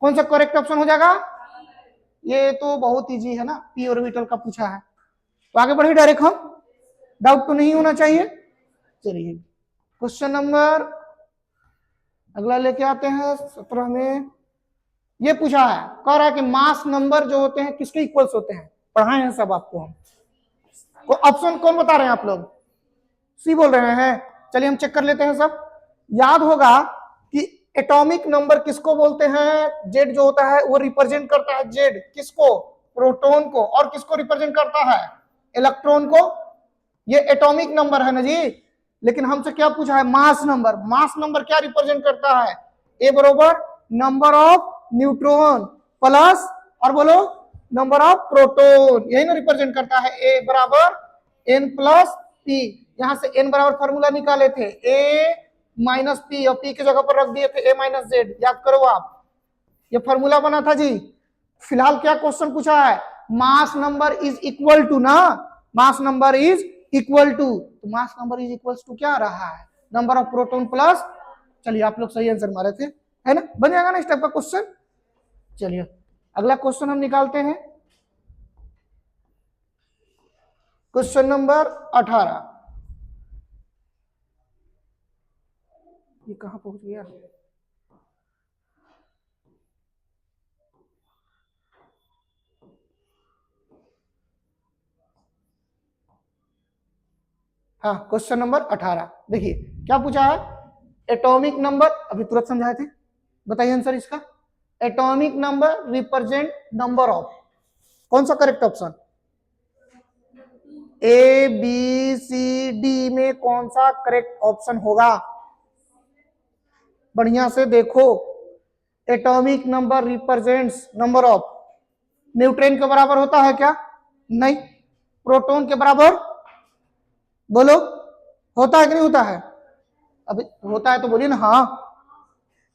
कौन सा correct option हो जाएगा? ये तो बहुत इजी है ना, पी ऑर्बिटल का पूछा है। तो आगे बढ़े डायरेक्ट हम, डाउट तो नहीं होना चाहिए। चलिए क्वेश्चन नंबर अगला लेके आते हैं 17 में। ये पूछा है, कह रहा है कि मास नंबर जो होते हैं किसके इक्वल्स होते हैं? पढ़ाए हैं सब आपको हम। ऑप्शन कौन बता रहे हैं आप लोग? सी बोल रहे हैं। चलिए हम चेक कर लेते हैं सब। याद होगा कि एटॉमिक नंबर किसको बोलते हैं? जेड जो होता है वो रिप्रेजेंट करता है जेड किसको? प्रोटॉन को। और किसको रिप्रेजेंट करता है? इलेक्ट्रॉन को। ये एटॉमिक नंबर है ना जी। लेकिन हमसे क्या पूछा है? Mass number. मास नंबर क्या रिप्रेजेंट करता है? ए बरोबर नंबर ऑफ न्यूट्रॉन प्लस, और बोलो, नंबर ऑफ प्रोटॉन। यही ना रिप्रेजेंट करता है। ए बराबर एन प्लस पी। यहां से एन बराबर फॉर्मूला निकाले थे, ए माइनस पी, और पी की जगह पर रख दिए थे ए माइनस जेड। याद करो आप, ये फॉर्मूला बना था जी। फिलहाल क्या क्वेश्चन पूछा है? Mass number is equal to ना, mass number is equal to, तो mass number is equal to क्या आ रहा है? Number of proton plus. चलिए आप लोग सही आंसर मारे थे, है ना? बन जाएगा ना इस टाइप का क्वेश्चन। चलिए अगला क्वेश्चन हम निकालते हैं, क्वेश्चन नंबर 18। ये कहां पहुंच गया? हाँ क्वेश्चन नंबर 18 देखिए क्या पूछा है। एटॉमिक नंबर अभी तुरंत समझाए थे, बताइए आंसर इसका। Atomic number represent number of, कौन सा correct option? A B C D में कौन सा करेक्ट ऑप्शन होगा? बढ़िया से देखो। Atomic number represents number of, neutron के बराबर होता है क्या? नहीं। प्रोटॉन के बराबर? बोलो, होता है कि नहीं होता है? अभी होता है तो बोलिए ना हाँ।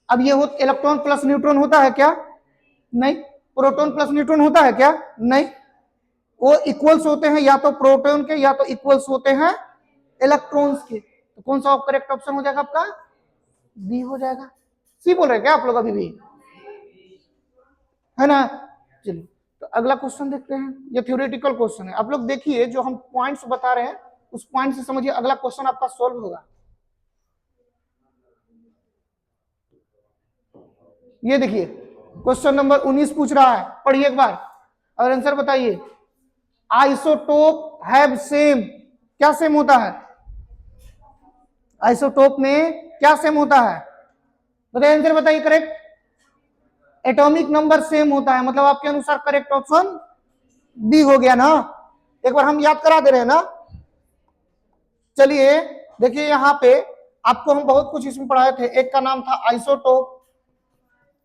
अब ये इलेक्ट्रॉन प्लस न्यूट्रॉन होता है क्या? नहीं। प्रोटॉन प्लस न्यूट्रॉन होता है क्या? नहीं। वो इक्वल्स होते हैं या तो प्रोटॉन के या तो इक्वल्स होते हैं इलेक्ट्रॉन्स के। तो कौन सा करेक्ट ऑप्शन हो जाएगा आपका? बी हो जाएगा। सी बोल रहे हैं क्या आप लोग अभी भी, है ना? चलिए तो अगला क्वेश्चन देखते हैं। ये थ्योरेटिकल क्वेश्चन है, आप लोग देखिए जो हम पॉइंट्स बता रहे हैं उस पॉइंट से समझिए, अगला क्वेश्चन आपका सॉल्व होगा। ये देखिए क्वेश्चन नंबर 19 पूछ रहा है, पढ़िए एक बार और आंसर बताइए। आइसोटोप हैव सेम, क्या सेम होता है? आइसोटोप में क्या सेम होता है? बताइए आंसर बताइए करेक्ट। एटॉमिक नंबर सेम होता है, मतलब आपके अनुसार करेक्ट ऑप्शन बी हो गया ना। एक बार हम याद करा दे रहे हैं ना। चलिए देखिए यहाँ पे आपको हम बहुत कुछ इसमें पढ़ाए थे। एक का नाम था आइसोटोप,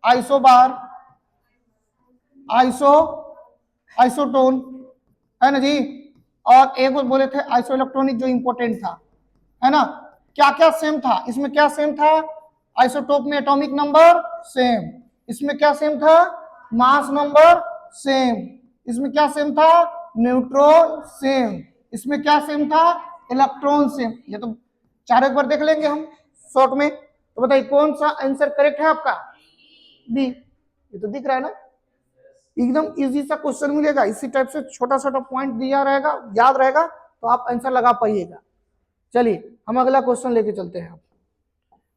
आइसोबार, आइसोटोन, है ना जी। और एक बार बोले थे आइसो इलेक्ट्रॉनिक जो इंपॉर्टेंट था, है ना। क्या क्या सेम था इसमें? क्या सेम था? आइसोटोप में एटॉमिक नंबर सेम। इसमें क्या सेम था? Mass number same. इसमें क्या सेम था? Neutron same. इसमें क्या सेम था? Electron same. ये तो चार एक बार देख लेंगे हम शॉर्ट में। तो बताइए कौन सा आंसर करेक्ट है आपका? बी। ये तो दिख रहा है ना, एकदम इजी सा क्वेश्चन मिलेगा। इसी टाइप से छोटा छोटा पॉइंट दिया रहेगा, याद रहेगा तो आप आंसर लगा पाइएगा। चलिए हम अगला क्वेश्चन लेके चलते हैं।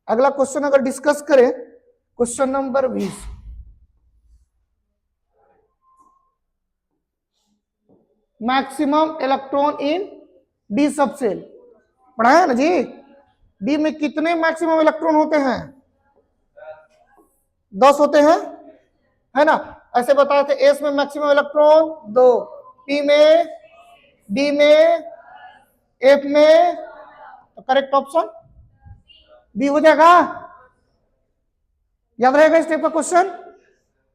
अगला क्वेश्चन अगर डिस्कस करें, question number 20। Maximum electron in D subshell पढ़ाया ना जी। डी में कितने मैक्सिमम इलेक्ट्रॉन होते हैं? 10 होते हैं, है ना। ऐसे बताए थे एस में मैक्सिमम इलेक्ट्रॉन 2, पी में, डी में, एफ में, तो करेक्ट ऑप्शन बी हो जाएगा। याद रहेगा इस टाइप का क्वेश्चन।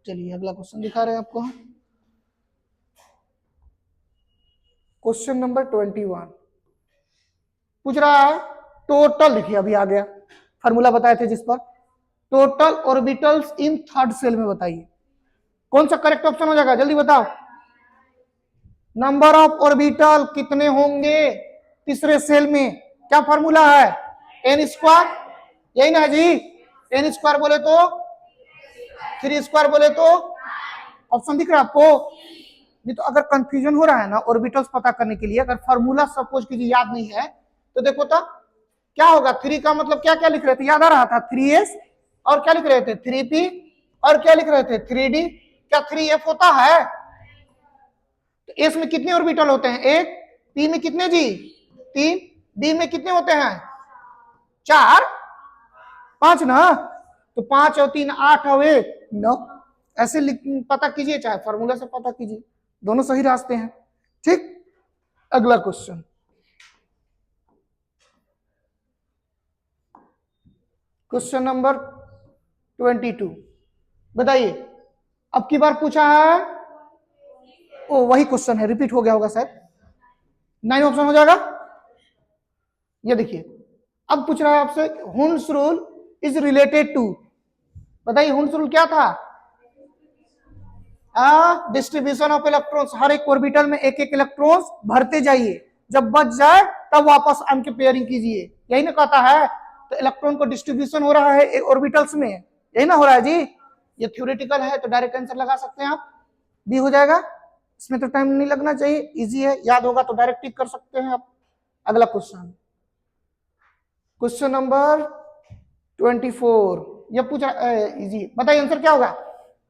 चलिए अगला क्वेश्चन दिखा रहे हैं आपको। क्वेश्चन नंबर 21 पूछ रहा है टोटल, देखिए अभी आ गया फार्मूला बताए थे जिस पर, total orbitals in third shell में बताइए कौन सा करेक्ट ऑप्शन हो जाएगा? जल्दी बताओ। नंबर ऑफ ऑर्बिटल कितने होंगे तीसरे सेल में? क्या फार्मूला है? एन स्क्वायर, यही ना है जी। एन स्क्वायर बोले तो 3 स्क्वायर बोले तो ऑप्शन दिख रहा है आपको? नहीं तो अगर कंफ्यूजन हो रहा है ना ऑर्बिटल्स पता करने के लिए, अगर फॉर्मूला सपोज कीजिए याद नहीं है तो देखो तो क्या होगा। 3 का मतलब क्या क्या लिख रहे थे, याद आ रहा था? 3s और क्या लिख रहे थे? 3p और क्या लिख रहे थे? 3d। क्या 3f होता है? तो s में कितने ऑर्बिटल होते हैं? 1। p में कितने जी? 3। d में कितने होते हैं? 4। 5 ना, तो 5 और 3 8 और 1 9। ऐसे पता कीजिए, चाहे फॉर्मूला से पता कीजिए, दोनों सही रास्ते हैं। ठीक, अगला क्वेश्चन। क्वेश्चन नंबर 22 बताइए। अब की बार पूछा है, ओ वही क्वेश्चन है, रिपीट हो गया होगा शायद। 9 ऑप्शन हो जाएगा। ये देखिए, अब पूछ रहा है आपसे, Hund's rule is related to, बताइए हुन्स रूल क्या था? डिस्ट्रीब्यूशन ऑफ इलेक्ट्रॉन्स, हर एक ऑर्बिटल में एक एक इलेक्ट्रॉन्स भरते जाइए, जब बच जाए तब वापस अनपेयरिंग कीजिए, यही ना कहता है। तो इलेक्ट्रॉन को डिस्ट्रीब्यूशन हो रहा है ऑर्बिटल्स में, यही ना हो रहा है जी। ये थ्योरेटिकल है तो डायरेक्ट आंसर लगा सकते हैं आप, बी हो जाएगा। इसमें तो टाइम नहीं लगना चाहिए, इजी है, याद होगा तो डायरेक्ट टिक कर सकते हैं आप। अगला क्वेश्चन, क्वेश्चन नंबर 24, ये पूछा इजी, बताइए आंसर क्या होगा?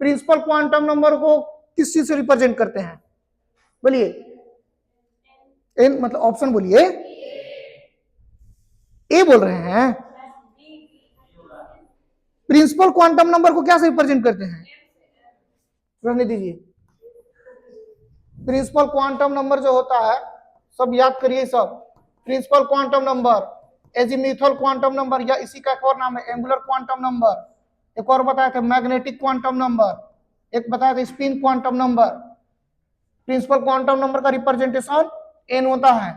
प्रिंसिपल क्वांटम नंबर को किस चीज से रिप्रेजेंट करते हैं? बोलिए, एन मतलब ऑप्शन बोलिए। ए बोल रहे हैं। प्रिंसिपल क्वांटम नंबर को क्या से रिप्रेजेंट करते हैं? रहने दीजिए। प्रिंसिपल क्वांटम नंबर जो होता है, सब याद करिए सब। Principal quantum number, azimuthal quantum number, या इसी का एक और नाम है एंगुलर क्वांटम नंबर। एक और बताया था मैग्नेटिक क्वांटम नंबर, एक बताया था spin quantum number. Principal quantum number का रिप्रेजेंटेशन एन होता है।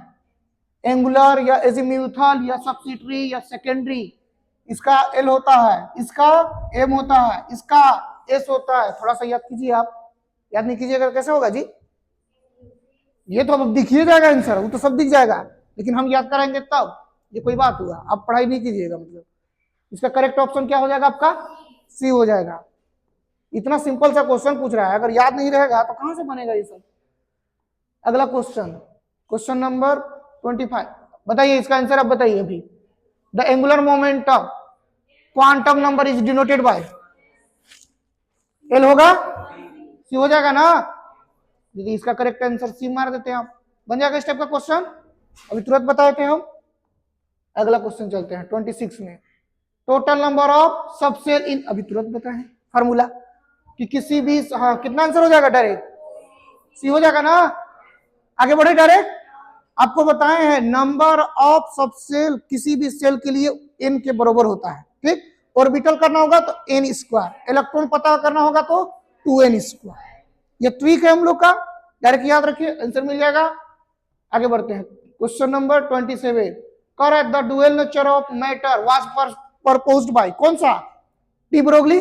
एंगुलर या एजीम्यूथल या सब्सिट्री या सेकेंडरी, इसका एल होता है, इसका एम होता है, इसका एस होता है। थोड़ा सा याद कीजिए आप, याद नहीं कीजिएगा कैसे होगा जी? ये तो अब दिख ही जाएगा आंसर, वो तो सब दिख जाएगा, लेकिन हम याद कराएंगे तब, ये कोई बात हुआ। आप पढ़ाई नहीं कीजिएगा मतलब। इसका करेक्ट ऑप्शन क्या हो जाएगा आपका? सी हो जाएगा। इतना सिंपल सा क्वेश्चन पूछ रहा है, अगर याद नहीं रहेगा तो कहां से बनेगा ये सब। अगला क्वेश्चन, क्वेश्चन नंबर 25, बताइए इसका आंसर आप बताइए अभी। The angular momentum quantum number is denoted by, L होगा, सी हो जाएगा ना। यदि इसका करेक्ट आंसर सी मार देते हैं आप, बन जाएगा इस टाइप का क्वेश्चन। अभी तुरंत बताए थे हम। अगला क्वेश्चन चलते हैं 26 में। टोटल नंबर ऑफ सबसेल इन, अभी तुरंत बताए फार्मूला कि किसी भी, हाँ कितना आंसर हो जाएगा? डायरेक्ट सी हो जाएगा ना। आगे बढ़े डायरेक्ट, आपको बताए हैं नंबर ऑफ सबसेल किसी भी सेल के लिए एन के बराबर होता है। ठीक, ऑर्बिटल करना होगा तो एन स्क्वायर, इलेक्ट्रॉन पता करना होगा तो 2n स्क्वायर। ये ट्रिक है हम लोग का, डायरेक्ट याद रखिए, आंसर मिल जाएगा। आगे बढ़ते हैं, question number 27, correct the dual nature of matter was proposed by, कौन सा? De Broglie.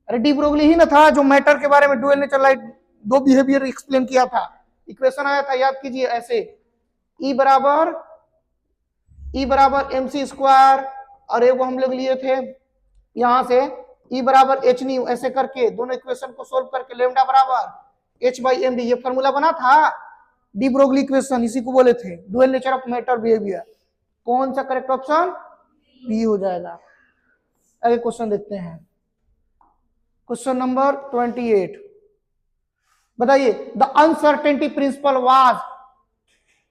अरे डी ब्रोगली ही ना था जो मैटर के बारे में डुअल नेचर लाइक दो बिहेवियर एक्सप्लेन किया था। इक्वेशन आया था, याद कीजिए ऐसे, ई बराबर एम सी स्क्वायर, और एक वो हम लोग लिए थे यहां से ई बराबर एच न्यू, ऐसे करके दोनों इक्वेशन को सोल्व करके लेमडा बराबर एच बाई एम डी, ये फॉर्मूला बना था। डी ब्रोगली इक्वेशन, इसी को बोले थे dual nature of matter behaviour. कौन सा करेक्ट ऑप्शन? बी हो जाएगा। आगे क्वेश्चन देखते हैं, क्वेश्चन नंबर 28, बताइए the uncertainty principle was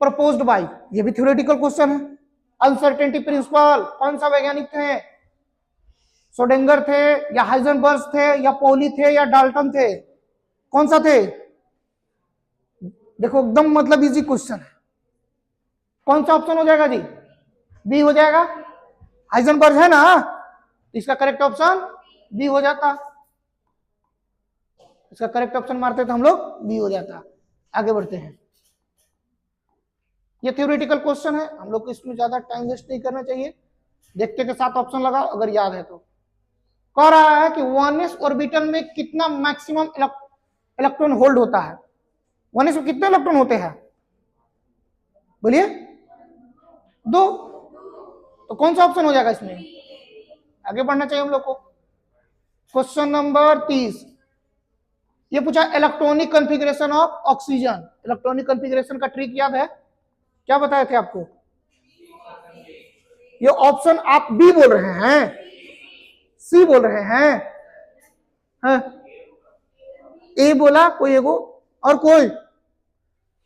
proposed by, ये भी थ्योरेटिकल क्वेश्चन है। अनसर्टेनिटी प्रिंसिपल कौन सा वैज्ञानिक थे? सोडेंगर थे या हाइजेनबर्ग थे या पॉली थे या डाल्टन थे? कौन सा थे? देखो एकदम मतलब इजी क्वेश्चन है। कौन सा ऑप्शन हो जाएगा जी? बी हो जाएगा। हाइजेनबर्ग है ना, इसका करेक्ट ऑप्शन बी हो जाता। इसका करेक्ट ऑप्शन मारते तो हम लोग बी हो जाता। आगे बढ़ते हैं, ये थ्योरेटिकल क्वेश्चन है, हम लोग को इसमें ज्यादा टाइम वेस्ट नहीं करना चाहिए। देखते के साथ ऑप्शन लगाओ अगर याद है तो। कह रहा है कि 1s ऑर्बिटल में कितना मैक्सिमम इलेक्ट्रॉन होल्ड होता है? 1s में कितने इलेक्ट्रॉन होते हैं? बोलिए, 2। तो कौन सा ऑप्शन हो जाएगा इसमें? आगे बढ़ना चाहिए हम लोग को। क्वेश्चन नंबर 30, ये पूछा electronic configuration of oxygen. Electronic configuration का ट्रिक याद है? क्या बताए थे आपको? ये ऑप्शन आप बी बोल रहे हैं, सी बोल रहे हैं, हाँ? ए बोला कोई, एगो और कोई?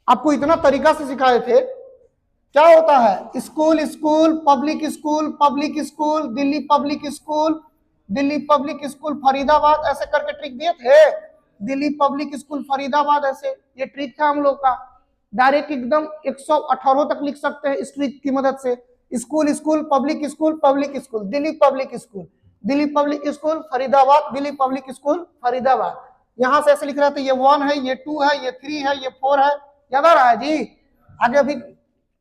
आपको इतना तरीका से सिखाए थे। क्या होता है? School school, public school, public school, Delhi public school, Delhi public school Faridabad, ऐसे करके ट्रिक दिए थे। दिल्ली पब्लिक स्कूल फरीदाबाद, ऐसे ये ट्रिक था हम लोग का। डायरेक्ट एकदम 118 तक लिख सकते हैं इस ट्रिक की मदद से। School school, public school, public school, Delhi public school, Delhi public school Faridabad, Delhi public school Faridabad. यहां से ऐसे लिख रहे थे, ये 1 है, ये 2 है, ये 3 है, ये 4 है। याद आ रहा है जी? आगे अभी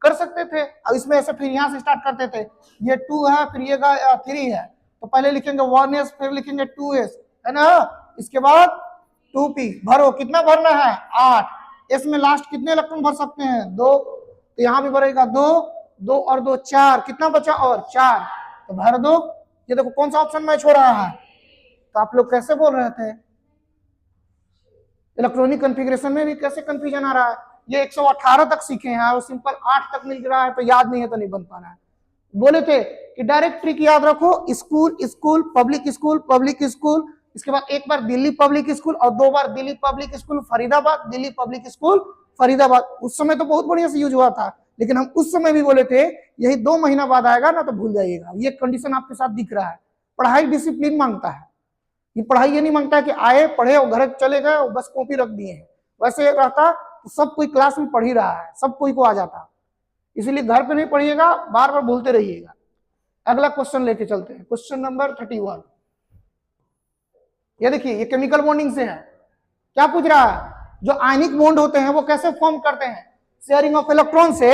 कर सकते थे। अब इसमें ऐसे फिर यहां से स्टार्ट करते थे, ये 2 है, फिर ये 3 है, तो पहले लिखेंगे 1s, फिर लिखेंगे 2s, है ना? इसके बाद 2p भरो, कितना भरना है? 8। एस में लास्ट कितने इलेक्ट्रॉन भर सकते हैं? 2, तो यहां भी भरेगा 2, 2 और 2 4, कितना बचा? और 4, तो भर दो। ये देखो कौन सा ऑप्शन मैच हो रहा है। तो आप लोग कैसे बोल रहे थे? इलेक्ट्रॉनिक कॉन्फ़िगरेशन में भी कैसे कंफ्यूजन आ रहा है? ये 118 तक सीखे हैं और सिंपल 8 तक मिल रहा है, तो याद नहीं है तो नहीं बन पा रहा है। बोले थे कि डायरेक्ट ट्रिक याद रखो, school school, public school, public school, इसके बाद एक बार दिल्ली पब्लिक स्कूल और 2 बार Delhi public school Faridabad, Delhi public school Faridabad. उस समय तो बहुत बढ़िया से यूज हुआ था, लेकिन हम उस समय भी बोले थे यही 2 महीना बाद आएगा ना, तो भूल जाइएगा। ये कंडीशन आपके साथ दिख रहा है। पढ़ाई डिसिप्लिन मांगता है। ये पढ़ाई ये नहीं मांगता कि आए, पढ़े और घर चले गए और बस कॉपी रख दिए हैं। वैसे रहता तो सब कोई क्लास में पढ़ ही रहा है, सब कोई को आ जाता। इसीलिए घर पे नहीं पढ़िएगा, बार बार बोलते रहिएगा। अगला क्वेश्चन लेके चलते हैं, क्वेश्चन नंबर 31। ये देखिए, ये केमिकल बॉन्डिंग से है। क्या पूछ रहा है? जो आयनिक बॉन्ड होते हैं वो कैसे फॉर्म करते हैं? शेयरिंग ऑफ इलेक्ट्रॉन से।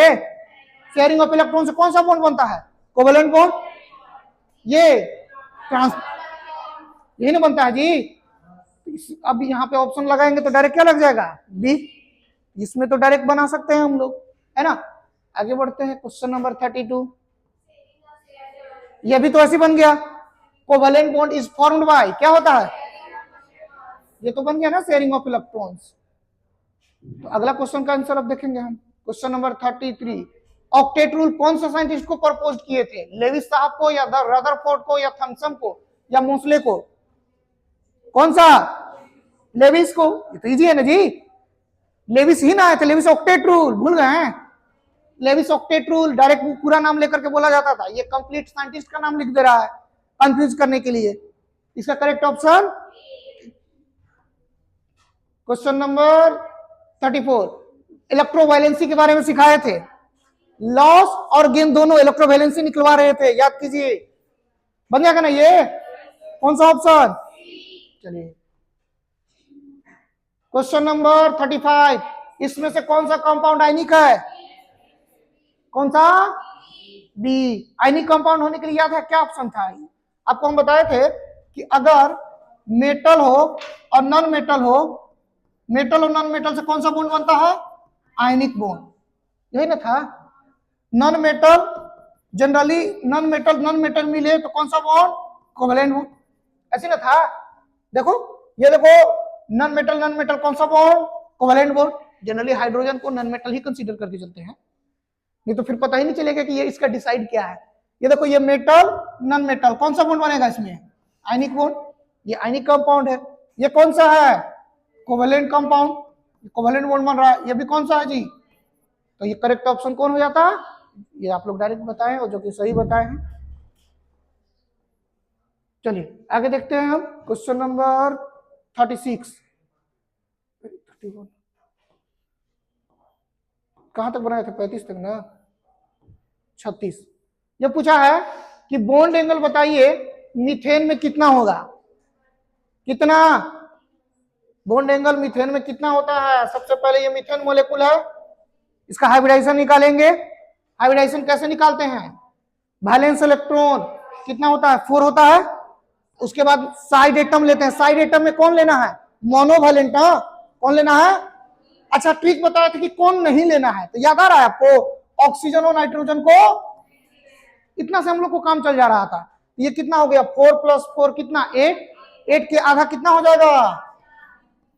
शेयरिंग ऑफ इलेक्ट्रॉन से कौन सा बॉन्ड बनता है? Covalent bond. ये ट्रांस, यही ना बनता है जी। अब यहाँ पे ऑप्शन लगाएंगे तो डायरेक्ट क्या लग जाएगा? बी। इसमें तो डायरेक्ट बना सकते हैं हम लोग, है ना? आगे बढ़ते हैं, क्वेश्चन नंबर 32। ये भी तो ऐसे बन गया, covalent bond is formed by, क्या होता है? ये तो बन गया ना, शेयरिंग ऑफ इलेक्ट्रॉन्स। तो अगला क्वेश्चन का आंसर अब देखेंगे हम, क्वेश्चन नंबर 33। ऑक्टेट रूल कौन से साइंटिस्ट को प्रपोज किए थे? लेविस साहब को, या रदरफोर्ड को, या थॉमसन को, या मोस्ले को? कौन सा? लेविस को। ये तो इजी है ना जी, लेविस ही ना आए थे। लेविस ऑक्टेट रूल भूल गए हैं? लेविस ऑक्टेट रूल डायरेक्ट पूरा नाम लेकर के बोला जाता था। ये कंप्लीट साइंटिस्ट का नाम लिख दे रहा है कंफ्यूज करने के लिए। इसका करेक्ट ऑप्शन क्वेश्चन नंबर 34। इलेक्ट्रोवायलेंसी के बारे में सिखाए थे। लॉस और गेन दोनों इलेक्ट्रोवायलेंसी निकलवा रहे थे, याद कीजिए। बन जाएगा ना ये? कौन सा ऑप्शन? चलिए, क्वेश्चन नंबर 35। इसमें से कौन सा कंपाउंड आयनिक है? कौन सा? बी। आयनिक कंपाउंड होने के लिए याद है क्या ऑप्शन था? आपको हम बताए थे कि अगर मेटल हो और नॉन मेटल हो, मेटल और नॉन मेटल से कौन सा बॉन्ड बनता है? आयनिक बॉन्ड, यही ना था? Non metal generally, non metal मिले तो कौन सा बॉन्ड? कोवेलेंट बॉन्ड, ऐसे ना था? देखो, ये देखो, नॉन मेटल कौन सा bond? Covalent bond. Generally hydrogen को नॉन मेटल ही कंसीडर करके चलते हैं, नहीं तो फिर पता ही नहीं चलेगा कि ये इसका डिसाइड क्या है। ये देखो, ये मेटल नॉन मेटल, कौन सा बॉन्ड बनेगा इसमें? Ionic bond. ये आयनिक कंपाउंड है। ये कौन सा है? कोवेलेंट कंपाउंड, कोवेलेंट बॉन्ड बन रहा है। ये भी कौन सा है जी? तो ये करेक्ट ऑप्शन कौन हो जाता है? ये आप लोग डायरेक्ट बताएं और जो कि सही बताए हैं। चलिए आगे देखते हैं हम, क्वेश्चन नंबर 36। 31 कहां तक बनाए थे? 35 तक ना? 36। ये पूछा है कि बॉन्ड एंगल बताइए मीथेन में कितना होगा? कितना बॉन्ड एंगल मीथेन में कितना होता है? सबसे पहले ये मीथेन मोलेकुल है, इसका हाइब्रिडाइजेशन निकालेंगे। हाइब्रिडाइजेशन कैसे निकालते हैं? वैलेंस इलेक्ट्रॉन कितना होता है? 4 होता है। उसके बाद साइड एटम लेते हैं। साइड एटम में कौन लेना है? मोनोवैलेंट। कौन लेना है? अच्छा, ट्रिक बताया था कि कौन नहीं लेना है, तो याद आ रहा है आपको? ऑक्सीजन और नाइट्रोजन को। इतना से हम लोग को काम चल जा रहा था। ये कितना हो गया? 4 + 4 कितना? 8। 8 के आधा कितना हो जाएगा,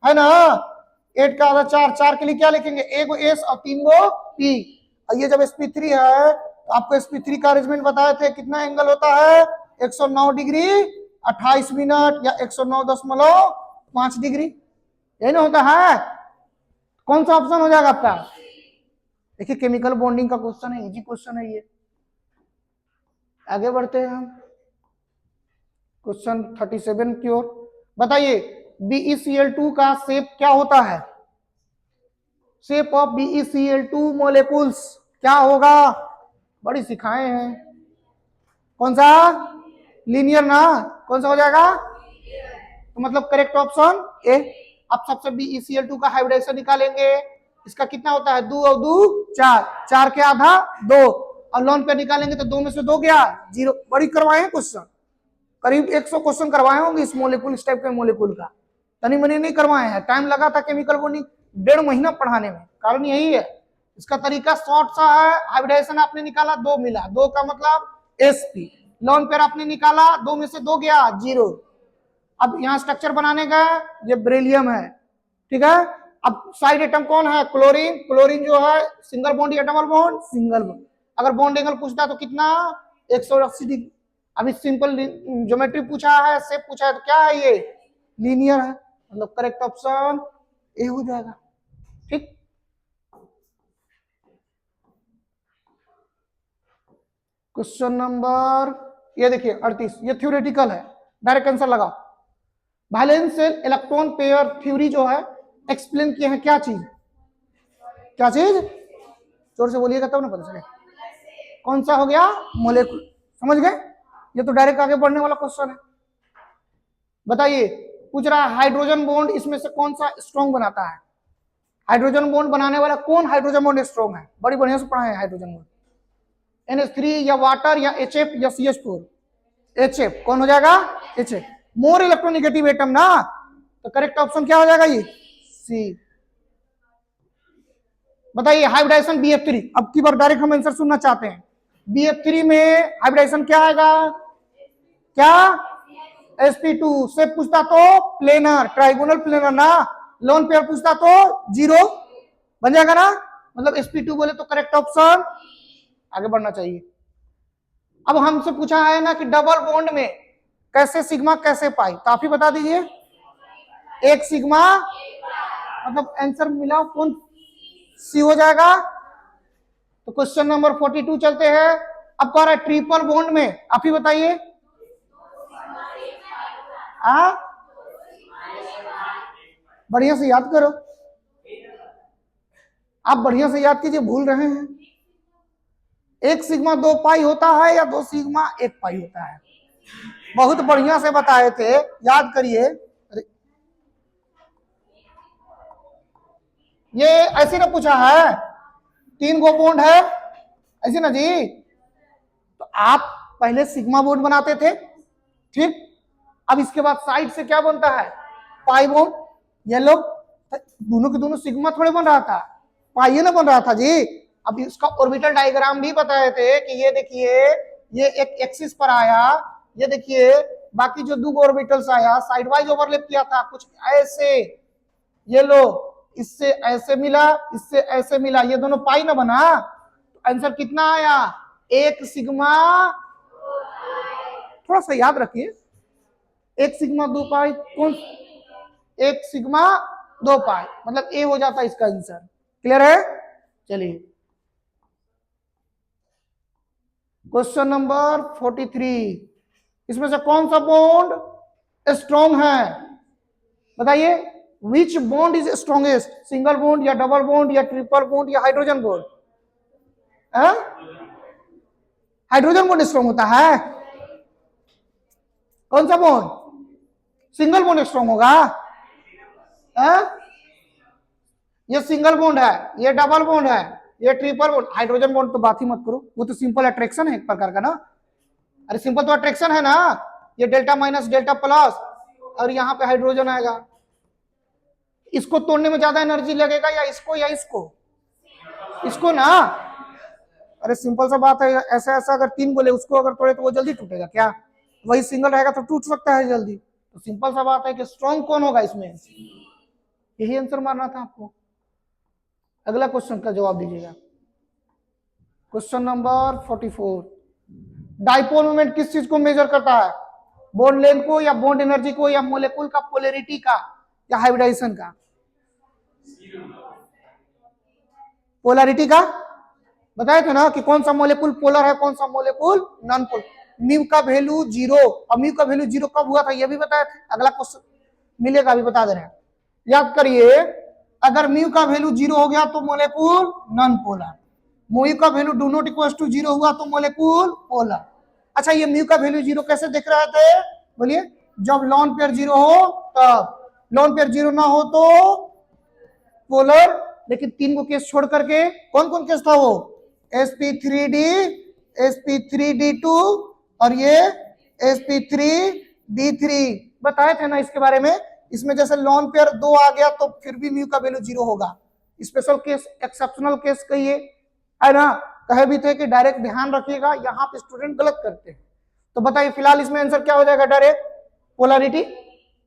है ना? 8 का आधा 4, 4 के लिए क्या लिखेंगे, एक गो एस और 3 गो पी। और ये जब sp3 है तो आपको sp3 का अरेंजमेंट बताए थे, कितना एंगल होता है, 109 डिग्री 28 मिनट या 109.5 डिग्री, यही ना होता है। कौन सा ऑप्शन हो जाएगा आपका? देखिए केमिकल बॉन्डिंग का क्वेश्चन है, इजी क्वेश्चन है ये। आगे बढ़ते हैं हम क्वेश्चन 37 की ओर। बताइए BeCl2 का शेप क्या होता है? शेप ऑफ BeCl2 मोलेकुल्स क्या होगा? बड़ी सिखाए हैं। कौन सा? लीनियर ना? कौन सा हो जाएगा? तो मतलब करेक्ट ऑप्शन ए। अब सबसे BeCl2 का हाइब्रिडेशन निकालेंगे, इसका कितना होता है, 2 और 2 4, 4 के आधा 2, और लॉन पे निकालेंगे तो 2 में से 2 गया 0। बड़ी करवाए हैं क्वेश्चन, करीब 100 क्वेश्चन करवाए होंगे इस मोलेकुल, इस टाइप के मोलेकुल का, तनी मनी नहीं करवाए हैं। टाइम लगा था केमिकल बॉन्डिंग 1.5 महीना पढ़ाने में, कारण यही है। इसका तरीका शॉर्ट सा है, हाइब्रिडेशन आपने निकाला 2 मिला, 2 का मतलब sp, लॉन पेयर आपने निकाला 2 में से 2 गया 0। अब यहाँ स्ट्रक्चर बनाने का, ये बेरिलियम है, ठीक है। अब साइड एटम कौन है, क्लोरीन। क्लोरीन जो है सिंगल बॉन्ड या डबल बॉन्ड, सिंगल बॉन्ड। अगर बॉन्ड एंगल पूछता तो कितना, 180 डिग्री। अभी सिंपल ज्योमेट्री पूछा है, शेप पूछा है, तो क्या है ये, लीनियर है, मतलब करेक्ट ऑप्शन ए हो जाएगा। ठीक, क्वेश्चन नंबर ये देखिए 38, ये थ्योरेटिकल है, डायरेक्ट आंसर लगाओ। Valence shell electron pair theory जो है एक्सप्लेन किए हैं, क्या चीज, क्या चीज, जोर से बोलिएगा तब ना पता चले। कौन सा हो गया, मोलेकुल, समझ गए? ये तो डायरेक्ट आगे बढ़ने वाला क्वेश्चन है। बताइए, पूछ रहा है हाइड्रोजन बॉन्ड इसमें से कौन सा स्ट्रॉन्ग बनाता है? हाइड्रोजन बॉन्ड बनाने वाला कौन हाइड्रोजन बॉन्ड स्ट्रॉन्ग है? बड़ी बढ़िया से पढ़ाए हैं हाइड्रोजन बॉन्ड। NH3 या वाटर या HF या CH4? HF कौन हो जाएगा, HF, मोर इलेक्ट्रोनेगेटिव एटम ना, तो करेक्ट ऑप्शन क्या हो जाएगा, ये सी। बताइए हाइब्रिडाइजेशन BF3, अब की बार डायरेक्ट हम आंसर सुनना चाहते हैं। BF3 में हाइब्रिडाइजेशन क्या आएगा, क्या, sp2 से पूछता तो प्लेनर, ट्राइगोनल प्लेनर ना, लोन पेयर पूछता तो 0 बन जाएगा ना, मतलब sp2 बोले तो करेक्ट ऑप्शन, आगे बढ़ना चाहिए। अब हमसे पूछा है ना कि डबल बॉन्ड में कैसे सिग्मा कैसे पाई, तो आप ही बता दीजिए। एक सिग्मा मतलब आंसर मिला कौन, सी हो जाएगा। तो क्वेश्चन नंबर 42 चलते हैं। अब कह रहा है ट्रिपल बॉन्ड में, आप ही बताइए। बढ़िया से याद करो, आप बढ़िया से याद कीजिए, भूल रहे हैं। 1 सिग्मा 2 पाई होता है या 2 सिग्मा 1 पाई होता है? बहुत बढ़िया से बताए थे, याद करिए। ये ऐसे ना पूछा है, 3 गो बॉन्ड है ऐसे ना जी, तो आप पहले सिग्मा बॉन्ड बनाते थे, ठीक। अब इसके बाद साइड से क्या बनता है, पाई बॉन्ड। ये लोग दोनों के दोनों सिग्मा थोड़े बन रहा था, पाई ना बन रहा था जी। अब इसका ऑर्बिटल डायग्राम भी बताए थे कि ये देखिए, ये एक एक्सिस पर आया, ये देखिए बाकी जो 2 ऑर्बिटल्स आया साइड वाइज ओवरलैप किया था कुछ ऐसे, ये लो इससे ऐसे मिला, इससे ऐसे मिला, ये दोनों पाई ना बना, तो आंसर कितना आया, 1 सिग्मा, थोड़ा सा याद रखिए, 1 सिग्मा 2 पाई, कौन, 1 सिग्मा 2 पाई, मतलब ए हो जाता है इसका आंसर। क्लियर है? चलिए क्वेश्चन नंबर 43, इसमें से कौन सा बॉन्ड स्ट्रॉन्ग है, बताइए। विच bond is strongest, single bond या डबल बॉन्ड या ट्रिपल बॉन्ड या hydrogen bond? Hydrogen bond strong होता है। कौन सा बॉन्ड, सिंगल बॉन्ड स्ट्रॉन्ग होगा, ये सिंगल बॉन्ड है, ये डबल बॉन्ड है, ये ट्रिपल बॉन्ड। हाइड्रोजन बॉन्ड तो बात ही मत करो, वो तो सिंपल अट्रैक्शन है एक प्रकार का ना, अरे सिंपल तो अट्रैक्शन है ना, ये डेल्टा माइनस डेल्टा प्लस, और यहाँ पे हाइड्रोजन आएगा। इसको तोड़ने में ज्यादा एनर्जी लगेगा या इसको या इसको, इसको ना, अरे सिंपल सा बात है, ऐसा ऐसा अगर 3 बोले उसको अगर तोड़े तो वो जल्दी टूटेगा क्या, वही सिंगल रहेगा तो टूट सकता है जल्दी, तो सिंपल सा बात है कि स्ट्रॉन्ग कौन होगा इसमें, यही आंसर मारना था आपको। अगला क्वेश्चन का जवाब दीजिएगा। क्वेश्चन नंबर 44, डाइपोल मोमेंट किस चीज को मेजर करता है, बॉन्ड लेंथ को या बॉन्ड एनर्जी को या मोलेकुल का पोलैरिटी का या हाइब्रिडाइजेशन का? पोलैरिटी का बताए थे ना कि कौन सा मोलेकुल पोलर है कौन सा मोलेकुल नॉन पोलर। म्यू का वैल्यू 0, और म्यू का वैल्यू 0 कब हुआ था ये भी बताए थे। अगला क्वेश्चन मिलेगा अभी बता दे रहे हैं, याद करिए। अगर म्यू का वैल्यू 0 हो गया तो मोलेकुल नॉन पोलर, म्यू का value do not equal to 0 हुआ तो मोलेकुल पोलर। अच्छा ये म्यू का वैल्यू 0 कैसे देख रहे थे, बोलिए? जब लॉन पेयर 0 हो तब, लॉन पेयर 0 ना हो तो पोलर। लेकिन 3 को केस छोड़ करके कौन कौन केस था वो, sp3d, sp3d2 और ये sp3d3 बताए थे ना इसके बारे में। इसमें जैसे लॉन पेयर 2 आ गया तो फिर भी म्यू का वैल्यू 0 होगा। स्पेशल केस, एक्सेप्शनल केस कहिए, है ना। कहे भी थे कि डायरेक्ट ध्यान रखिएगा, यहाँ पे स्टूडेंट गलत करते हैं। तो बताइए फिलहाल इसमें आंसर क्या हो जाएगा, डायरेक्ट पोलैरिटी।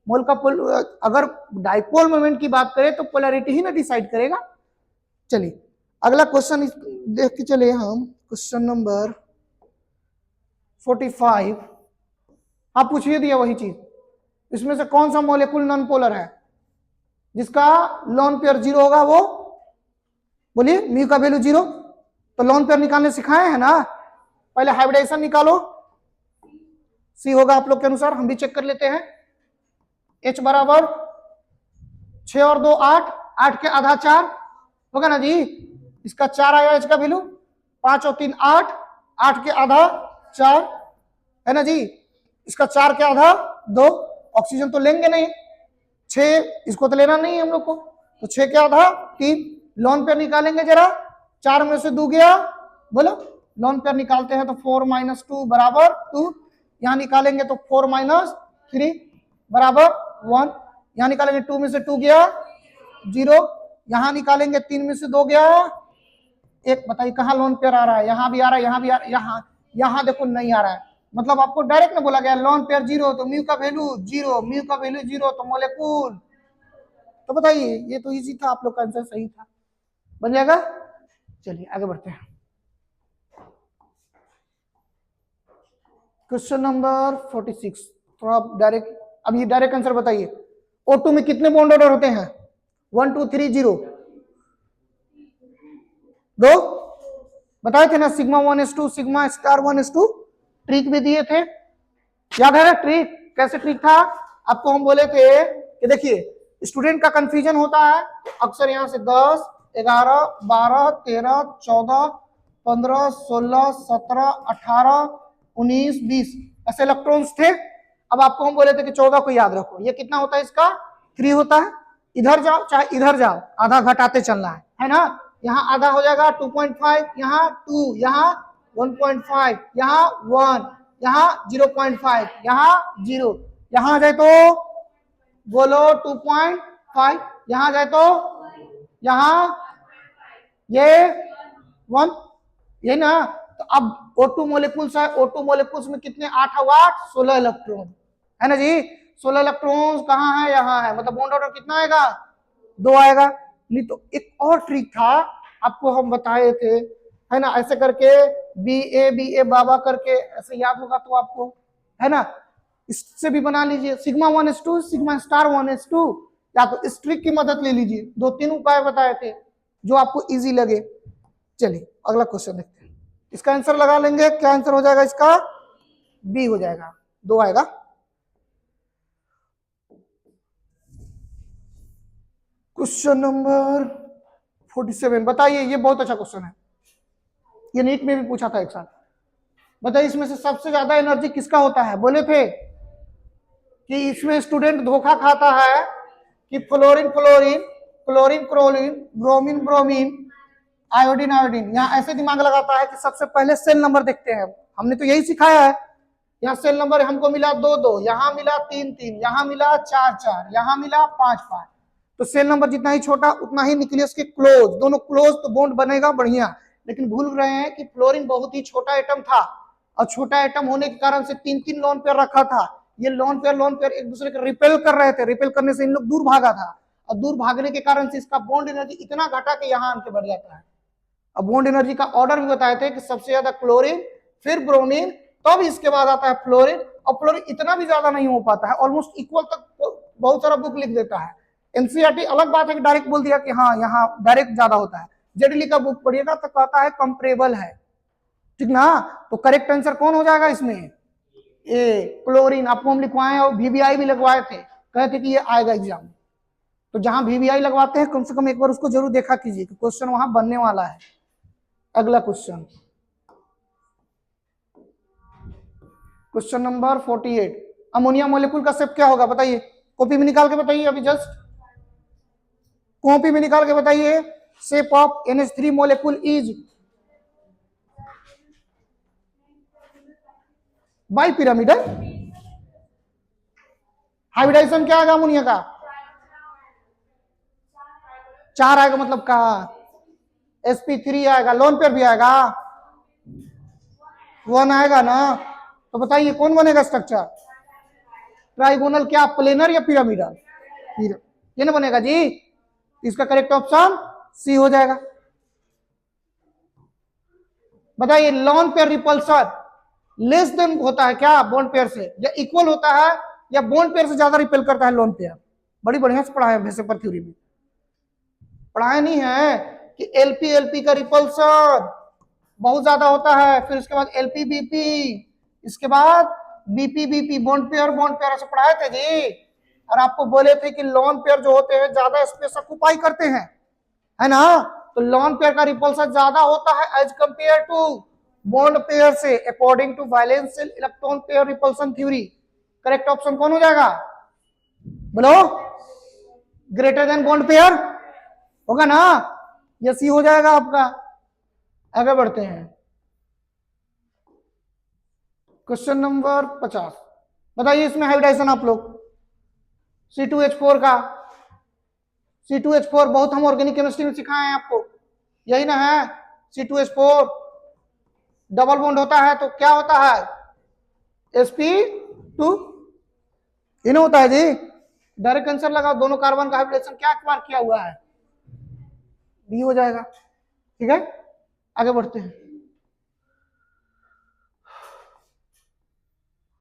मोल का अगर डाइपोल मोमेंट की बात करें तो पोलैरिटी ही ना डिसाइड करेगा। चलिए अगला क्वेश्चन देख के चले हम, क्वेश्चन नंबर 45। आप पूछिए दिया वही चीज, इसमें से कौन सा मोलेकुल नॉन पोलर है जिसका लॉन पेयर 0 होगा वो, बोलिए? म्यू का वैल्यू 0, तो लॉन पेयर निकालने सिखाए हैं ना, पहले हाइब्रिडाइजेशन निकालो। सी होगा आप लोग के अनुसार, हम भी चेक कर लेते हैं। H बराबर 6 और 2 8, 8 के आधा 4 होगा ना जी। इसका 4 आया H का वैल्यू, 5 और 3 8, 8 के आधा 4 है ना जी। इसका 4 के आधा 2, ऑक्सीजन तो लेंगे नहीं, 6 इसको तो लेना नहीं है हम लोग को, तो 6 के आधा 3। लॉन पेयर निकालेंगे जरा, 4 में से 2 गया, बोलो लॉन पेयर निकालते हैं तो 4 - 2 बराबर 2। यहां निकालेंगे तो 4 - 3 बराबर 1। यहां निकालेंगे 2 में से 2 गया 0। यहां निकालेंगे 3 में से 2 गया 1। बताइए कहां लॉन पेयर आ रहा है, यहां भी आ रहा है, यहां भी आ रहा है, यहां देखो नहीं आ रहा है। मतलब आपको डायरेक्ट ना बोला गया लॉन पेयर 0 तो म्यू का वैल्यू 0, म्यू का वैल्यू 0 तो मोलेकुल। तो बताइए ये तो इजी था, आप लोग का आंसर सही था, बन जाएगा। चलिए आगे बढ़ते हैं। क्वेश्चन नंबर 46, थोड़ा डायरेक्ट, अब ये डायरेक्ट आंसर बताइए। O2 में कितने बॉन्ड ऑर्डर होते हैं, 1 2 3 0, 2 बताए थे ना, sigma 1s2 sigma star 1s2। Trick भी दिए थे, याद है ना ट्रिक, कैसे ट्रिक था आपको हम बोले थे कि देखिए स्टूडेंट का कंफ्यूजन होता है अक्सर, यहां से 10 11 12 13 14 15 16 17 18 19 20 ऐसे इलेक्ट्रॉन्स थे। अब आपको हम बोले थे कि 14 को याद रखो, ये कितना होता है इसका 3 होता है। इधर जाओ चाहे इधर जाओ, आधा घटाते चलना है ना। यहाँ आधा हो जाएगा 2.5, यहाँ 2, यहाँ 1.5, यहाँ 1, यहाँ 0.5, यहाँ 0, यहाँ जाए तो बोलो 2.5, यहाँ जाए तो यहाँ ये 1, ये ना। तो अब O2 मोलिक्यूल्स है, O2 मोलिक्यूल्स में कितने 8 हुआ 16 इलेक्ट्रॉन है ना जी। 16 इलेक्ट्रॉन्स कहाँ है, यहाँ है, मतलब बॉन्ड ऑर्डर कितना आएगा 2 आएगा। नहीं तो एक और ट्रिक था आपको हम बताए थे, है ना, ऐसे करके BA बाबा करके ऐसे याद होगा तो आपको, है ना। इससे भी बना लीजिए sigma 1s2 sigma star 1s2, या तो इस ट्रिक की मदद ले लीजिए। 2-3 उपाय बताए थे जो आपको इजी लगे। चलिए अगला क्वेश्चन देखते हैं, इसका आंसर लगा लेंगे। क्या आंसर हो जाएगा इसका, बी हो जाएगा, 2 आएगा। क्वेश्चन नंबर 47, बताइए, ये बहुत अच्छा क्वेश्चन है, ये नीट में भी पूछा था एक साथ। बताइए इसमें से सबसे ज्यादा एनर्जी किसका होता है। बोले थे कि इसमें स्टूडेंट धोखा खाता है कि fluorine fluorine, chlorine chlorine, bromine bromine, iodine iodine. यहाँ ऐसे दिमाग लगाता है कि सबसे पहले सेल नंबर देखते हैं। हमने तो यही सिखाया है, यहाँ सेल नंबर हमको मिला 2-2, यहाँ मिला 3-3, यहाँ मिला 4-4, यहाँ मिला 5-5। तो सेल नंबर जितना ही छोटा उतना ही न्यूक्लियस के क्लोज, दोनों क्लोज तो बॉन्ड बनेगा बढ़िया। लेकिन भूल रहे हैं कि फ्लोरीन बहुत ही छोटा एटम था, और छोटा एटम होने के कारण से 3-3 लोन पेयर रखा था। ये लोन पेयर एक दूसरे को रिपेल कर रहे थे, रिपेल करने से इन लोग दूर भागा था, और दूर भागने के कारण से इसका बॉन्ड एनर्जी इतना घटा कि यहाँ आके बढ़ जाता है। अब बॉन्ड एनर्जी का ऑर्डर भी बताए थे कि सबसे ज्यादा क्लोरीन, फिर ब्रोमीन, तब इसके बाद आता है फ्लोरीन, और फ्लोरीन इतना भी ज्यादा नहीं हो पाता है, ऑलमोस्ट इक्वल तक बहुत सारा बुक लिख देता है। एनसीईआरटी अलग बात है कि डायरेक्ट बोल दिया कि हाँ यहाँ डायरेक्ट ज्यादा होता है, जेडली का बुक पढ़िएगा तो कहता है कंपेरेबल है, ठीक ना। तो करेक्ट आंसर कौन हो जाएगा इसमें, ए क्लोरीन। आपको हम लिखवाए और वीवीआई भी लगवाए थे, कहते कि ये आएगा एग्जाम। तो जहां वीवीआई लगवाते हैं कम से कम एक बार उसको जरूर देखा कीजिए कि क्वेश्चन वहां बनने वाला है। अगला question, question number 48, ammonia molecule का शेप क्या होगा बताइए, कॉपी में निकाल के बताइए, अभी जस्ट कॉपी में निकाल के बताइए। Shape of NH3 molecule is bipyramidal. Hybridization क्या आएगा अमोनिया का, 4 आएगा, मतलब का sp3 आएगा, लोन पेयर भी आएगा, 1 आएगा ना। तो बताइए कौन बनेगा स्ट्रक्चर, ट्राइगोनल, क्या प्लेनर या पिरामिडल, ये ना बनेगा जी। इसका करेक्ट ऑप्शन सी हो जाएगा। बताइए lone pair repulsion less than होता है क्या बॉन्ड पेयर से, या इक्वल होता है, या बॉन्ड पेयर से ज्यादा रिपेल करता है लोन पेयर। बड़ी बढ़िया से पढ़ाया वैसे पर थ्योरी में पढ़ाया नहीं है कि एलपी का रिपल्सन बहुत ज्यादा होता है, फिर उसके बाद LP-BP, इसके बाद BP बॉन्ड पेयर ऐसे पढ़ाए थे जी। और आपको बोले थे कि लोन पेयर जो होते हैं ज्यादा स्पेस ऑक्युपाई करते हैं, है ना। तो लोन पेयर का रिपल्सन ज्यादा होता है as compare to bond pair से, according to valence shell electron pair repulsion theory. Correct option कौन हो जाएगा, बोलो, ग्रेटर देन बॉन्ड पेयर होगा ना, ये सी हो जाएगा आपका। आगे बढ़ते हैं, क्वेश्चन नंबर 50, बताइए इसमें हाइब्रिडाइजेशन आप लोग C2H4 का, C2H4 बहुत हम ऑर्गेनिक केमिस्ट्री में सिखाए हैं आपको, यही ना है। C2H4 डबल बॉन्ड होता है तो क्या होता है, sp2, ये ना होता है जी। डायरेक्ट आंसर लगाओ, दोनों कार्बन का हाइब्रिडेशन क्या मार्क किया हुआ है, बी हो जाएगा, ठीक है। आगे बढ़ते हैं,